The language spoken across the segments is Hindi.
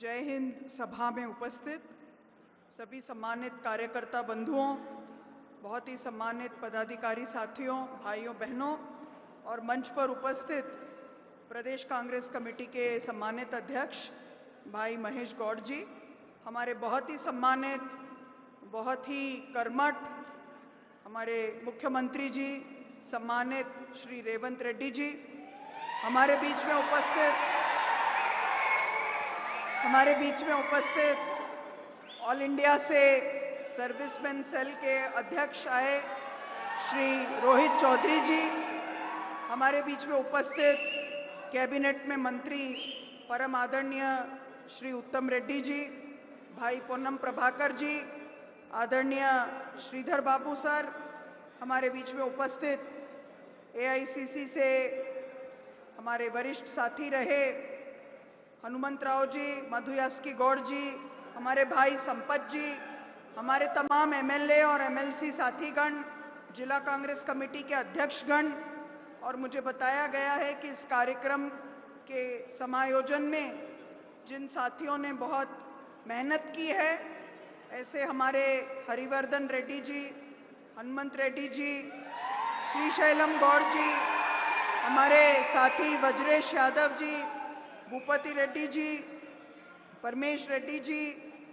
जय हिंद सभा में उपस्थित सभी सम्मानित कार्यकर्ता बंधुओं, बहुत ही सम्मानित पदाधिकारी साथियों, भाइयों बहनों और मंच पर उपस्थित प्रदेश कांग्रेस कमेटी के सम्मानित अध्यक्ष भाई महेश गौड़ जी, हमारे बहुत ही सम्मानित, बहुत ही कर्मठ हमारे मुख्यमंत्री जी सम्मानित श्री रेवंत रेड्डी जी, हमारे बीच में उपस्थित ऑल इंडिया से सर्विसमैन सेल के अध्यक्ष आए श्री रोहित चौधरी जी, हमारे बीच में उपस्थित कैबिनेट में मंत्री परम आदरणीय श्री उत्तम रेड्डी जी, भाई पोन्नम प्रभाकर जी, आदरणीय श्रीधर बाबू सर, हमारे बीच में उपस्थित एआईसीसी से हमारे वरिष्ठ साथी रहे हनुमंतराव जी, मधु यास्की गौड़ जी, हमारे भाई संपत जी, हमारे तमाम एमएलए और एमएलसी साथीगण, जिला कांग्रेस कमेटी के अध्यक्षगण, और मुझे बताया गया है कि इस कार्यक्रम के समायोजन में जिन साथियों ने बहुत मेहनत की है, ऐसे हमारे हरिवर्धन रेड्डी जी, हनुमंत रेड्डी जी, श्रीशैलम गौड़ जी, हमारे साथी वज्रेश यादव जी, भूपति रेड्डी जी, परमेश रेड्डी जी,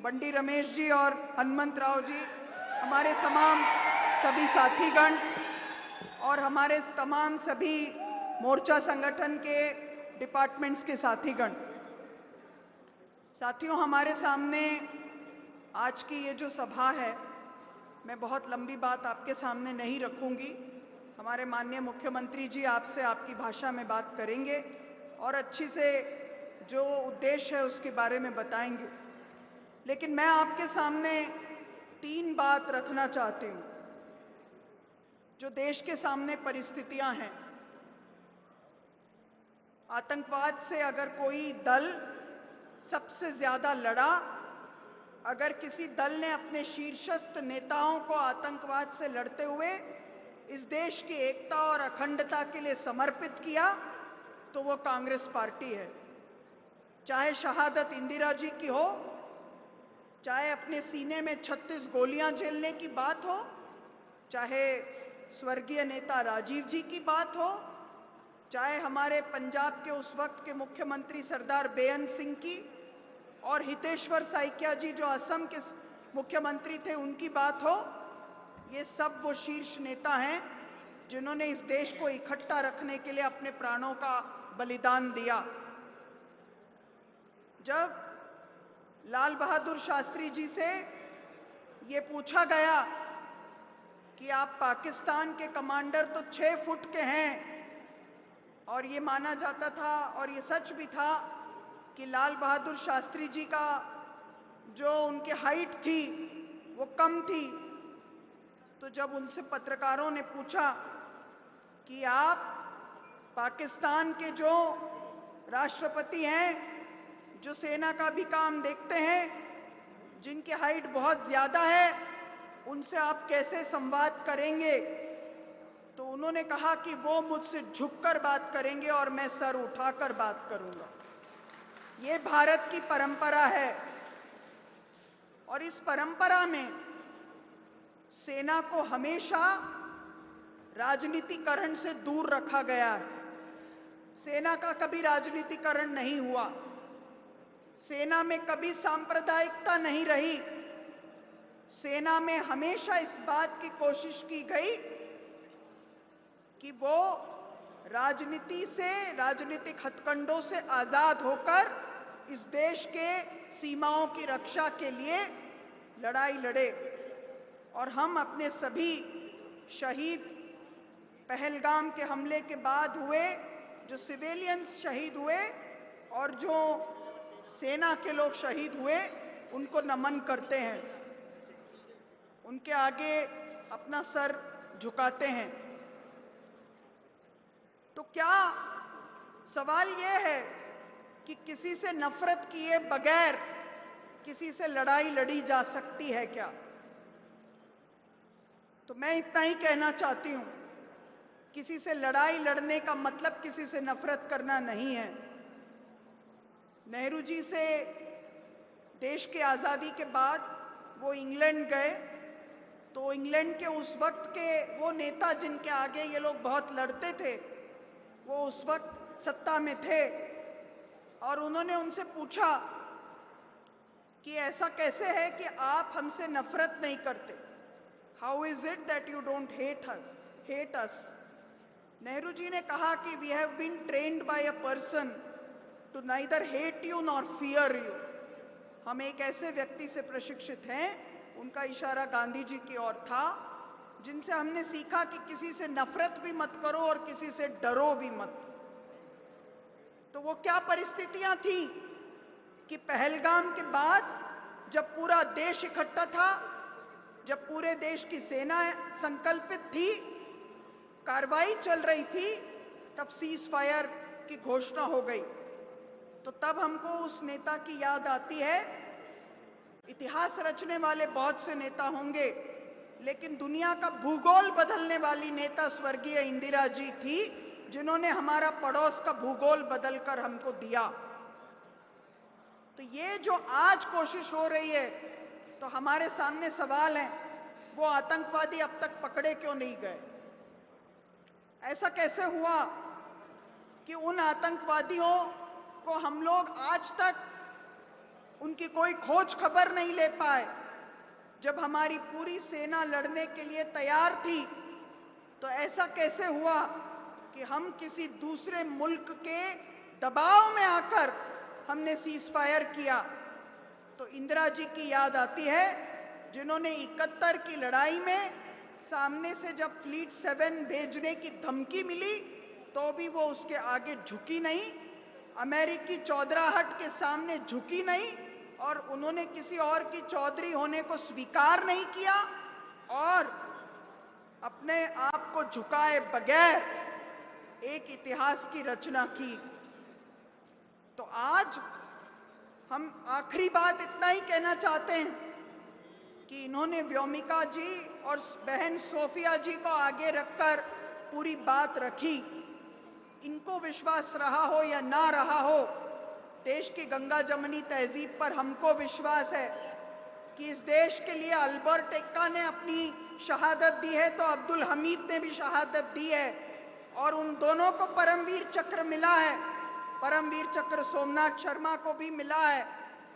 बंडी रमेश जी और हनुमंत राव जी, हमारे तमाम सभी साथीगण और हमारे तमाम सभी मोर्चा संगठन के डिपार्टमेंट्स के साथीगण। साथियों, हमारे सामने आज की ये जो सभा है, मैं बहुत लंबी बात आपके सामने नहीं रखूंगी। हमारे माननीय मुख्यमंत्री जी आपसे आपकी भाषा में बात करेंगे और अच्छी से जो उद्देश्य है उसके बारे में बताएंगे। लेकिन मैं आपके सामने 3 बात रखना चाहती हूं जो देश के सामने परिस्थितियां हैं। आतंकवाद से अगर कोई दल सबसे ज्यादा लड़ा, अगर किसी दल ने अपने शीर्षस्थ नेताओं को आतंकवाद से लड़ते हुए इस देश की एकता और अखंडता के लिए समर्पित किया, तो वो कांग्रेस पार्टी है। चाहे शहादत इंदिरा जी की हो, चाहे अपने सीने में 36 गोलियां झेलने की बात हो, चाहे स्वर्गीय नेता राजीव जी की बात हो, चाहे हमारे पंजाब के उस वक्त के मुख्यमंत्री सरदार बेअंत सिंह की और हितेश्वर साइकिया जी जो असम के मुख्यमंत्री थे उनकी बात हो, ये सब वो शीर्ष नेता हैं जिन्होंने इस देश को इकट्ठा रखने के लिए अपने प्राणों का बलिदान दिया। जब लाल बहादुर शास्त्री जी से ये पूछा गया कि आप पाकिस्तान के कमांडर तो 6 फुट के हैं, और ये माना जाता था और ये सच भी था कि लाल बहादुर शास्त्री जी का जो उनके हाइट थी वो कम थी, तो जब उनसे पत्रकारों ने पूछा कि आप पाकिस्तान के जो राष्ट्रपति हैं, जो सेना का भी काम देखते हैं, जिनकी हाइट बहुत ज्यादा है, उनसे आप कैसे संवाद करेंगे? तो उन्होंने कहा कि वो मुझसे झुककर बात करेंगे और मैं सर उठाकर बात करूंगा। ये भारत की परंपरा है और इस परंपरा में सेना को हमेशा राजनीतिकरण से दूर रखा गया है। सेना का कभी राजनीतिकरण नहीं हुआ, सेना में कभी सांप्रदायिकता नहीं रही। सेना में हमेशा इस बात की कोशिश की गई कि वो राजनीति से, राजनीतिक हथकंडों से आजाद होकर इस देश के सीमाओं की रक्षा के लिए लड़ाई लड़े। और हम अपने सभी शहीद, पहलगाम के हमले के बाद हुए जो सिविलियंस शहीद हुए और जो सेना के लोग शहीद हुए, उनको नमन करते हैं, उनके आगे अपना सर झुकाते हैं। तो क्या सवाल यह है कि किसी से नफरत किए बगैर किसी से लड़ाई लड़ी जा सकती है क्या? तो मैं इतना ही कहना चाहती हूं, किसी से लड़ाई लड़ने का मतलब किसी से नफरत करना नहीं है। नेहरू जी से देश की आज़ादी के बाद वो इंग्लैंड गए, तो इंग्लैंड के उस वक्त के वो नेता जिनके आगे ये लोग बहुत लड़ते थे, वो उस वक्त सत्ता में थे, और उन्होंने उनसे पूछा कि ऐसा कैसे है कि आप हमसे नफरत नहीं करते? How is it that you don't hate us? Nehru ji ने कहा कि we have been trained by a person to neither hate you nor fear you. हम एक ऐसे व्यक्ति से प्रशिक्षित हैं, उनका इशारा गांधी जी की ओर था, जिनसे हमने सीखा कि किसी से नफरत भी मत करो और किसी से डरो भी मत। तो वो क्या परिस्थितियां थी कि पहलगाम के बाद जब पूरा देश इकट्ठा था, जब पूरे देश की सेना संकल्पित थी, कार्रवाई चल रही थी, तब सीज फायर की घोषणा हो गई। तो तब हमको उस नेता की याद आती है। इतिहास रचने वाले बहुत से नेता होंगे, लेकिन दुनिया का भूगोल बदलने वाली नेता स्वर्गीय इंदिरा जी थी, जिन्होंने हमारा पड़ोस का भूगोल बदलकर हमको दिया। तो ये जो आज कोशिश हो रही है, तो हमारे सामने सवाल है, वो आतंकवादी अब तक पकड़े क्यों नहीं गए? ऐसा कैसे हुआ कि उन आतंकवादियों को हम लोग आज तक उनकी कोई खोज खबर नहीं ले पाए? जब हमारी पूरी सेना लड़ने के लिए तैयार थी, तो ऐसा कैसे हुआ कि हम किसी दूसरे मुल्क के दबाव में आकर हमने सीज फायर किया? तो इंदिरा जी की याद आती है, जिन्होंने 71 की लड़ाई में सामने से जब फ्लीट 7 भेजने की धमकी मिली, तो भी वो उसके आगे झुकी नहीं, अमेरिकी चौधराहट के सामने झुकी नहीं, और उन्होंने किसी और की चौधरी होने को स्वीकार नहीं किया, और अपने आप को झुकाए बगैर एक इतिहास की रचना की। तो आज हम आखिरी बात इतना ही कहना चाहते हैं कि इन्होंने व्योमिका जी और बहन सोफिया जी को आगे रखकर पूरी बात रखी। इनको विश्वास रहा हो या ना रहा हो, देश की गंगा जमनी तहजीब पर हमको विश्वास है कि इस देश के लिए अल्बर्ट एक्का ने अपनी शहादत दी है, तो अब्दुल हमीद ने भी शहादत दी है, और उन दोनों को परमवीर चक्र मिला है। परमवीर चक्र सोमनाथ शर्मा को भी मिला है।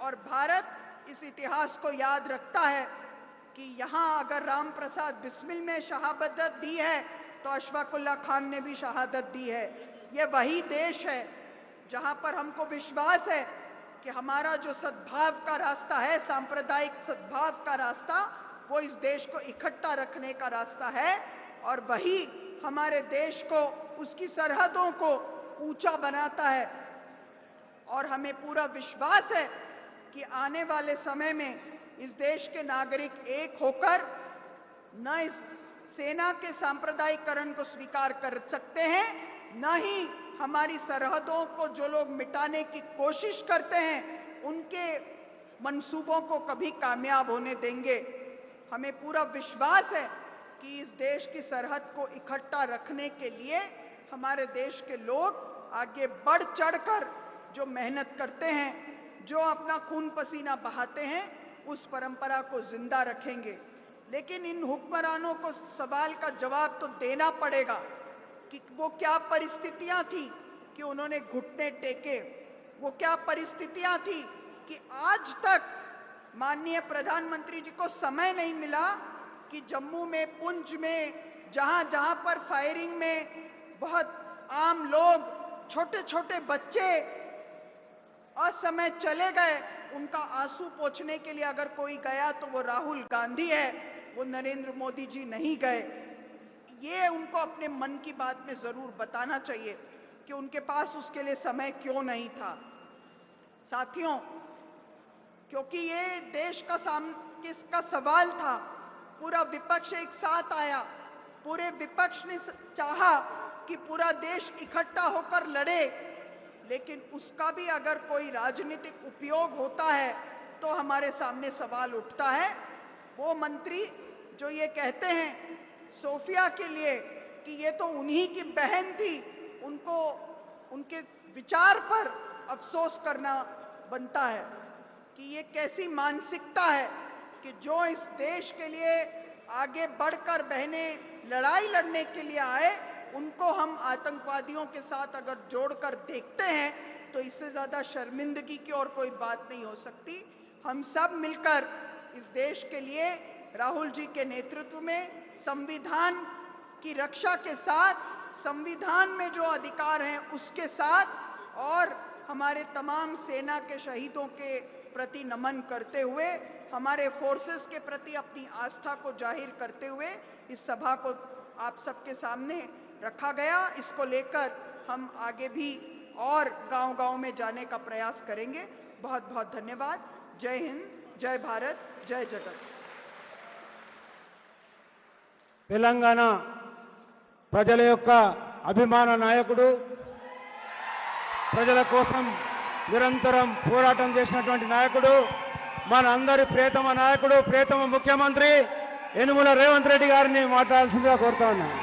और भारत इस इतिहास को याद रखता है कि यहां अगर राम प्रसाद बिस्मिल में शहादत दी है, तो अशफाकुल्ला खान ने भी शहादत दी है। यह वही देश है जहां पर हमको विश्वास है कि हमारा जो सद्भाव का रास्ता है, सांप्रदायिक सद्भाव का रास्ता, वो इस देश को इकट्ठा रखने का रास्ता है, और वही हमारे देश को, उसकी सरहदों को ऊंचा बनाता है। और हमें पूरा विश्वास है कि आने वाले समय में इस देश के नागरिक एक होकर न इस सेना के सांप्रदायिकरण को स्वीकार कर सकते हैं, न ही हमारी सरहदों को जो लोग मिटाने की कोशिश करते हैं, उनके मंसूबों को कभी कामयाब होने देंगे। हमें पूरा विश्वास है कि इस देश की सरहद को इकट्ठा रखने के लिए हमारे देश के लोग आगे बढ़ चढ़कर जो मेहनत करते हैं, जो अपना खून पसीना बहाते हैं, उस परंपरा को जिंदा रखेंगे। लेकिन इन हुक्मरानों को सवाल का जवाब तो देना पड़ेगा कि वो क्या परिस्थितियां थी कि उन्होंने घुटने टेके। वो क्या परिस्थितियां थी कि आज तक माननीय प्रधानमंत्री जी को समय नहीं मिला कि जम्मू में, पुंछ में, जहां जहां पर फायरिंग में बहुत आम लोग, छोटे छोटे बच्चे असमय चले गए, उनका आंसू पोंछने के लिए अगर कोई गया तो वो राहुल गांधी है, वो नरेंद्र मोदी जी नहीं गए। ये उनको अपने मन की बात में जरूर बताना चाहिए कि उनके पास उसके लिए समय क्यों नहीं था। साथियों, क्योंकि ये देश का किसका सवाल था, पूरा विपक्ष एक साथ आया। पूरे विपक्ष ने चाहा कि पूरा देश इकट्ठा होकर लड़े, लेकिन उसका भी अगर कोई राजनीतिक उपयोग होता है तो हमारे सामने सवाल उठता है। वो मंत्री जो ये कहते हैं सोफिया के लिए कि ये तो उन्हीं की बहन थी, उनको उनके विचार पर अफसोस करना बनता है। कि ये कैसी मानसिकता है कि जो इस देश के लिए आगे बढ़कर बहनें लड़ाई लड़ने के लिए आए, उनको हम आतंकवादियों के साथ अगर जोड़कर देखते हैं तो इससे ज्यादा शर्मिंदगी की और कोई बात नहीं हो सकती। हम सब मिलकर इस देश के लिए राहुल जी के नेतृत्व में संविधान की रक्षा के साथ, संविधान में जो अधिकार हैं उसके साथ और हमारे तमाम सेना के शहीदों के प्रति नमन करते हुए, हमारे फोर्सेस के प्रति अपनी आस्था को जाहिर करते हुए इस सभा को आप सबके सामने रखा गया। इसको लेकर हम आगे भी और गांव-गांव में जाने का प्रयास करेंगे। बहुत बहुत धन्यवाद। जय हिंद, जय भारत, जय जगत। తెలంగాణ ప్రజల యొక్క అభిమాన నాయకుడు, ప్రజల కోసం నిరంతరం పోరాటం చేసినటువంటి నాయకుడు, మన అందరి ప్రియతమ నాయకుడు, ప్రియతమ ముఖ్యమంత్రి యనుమల రేవంత్ రెడ్డి గారిని మాట్లాడాల్సిందిగా కోరుతా ఉన్నాను.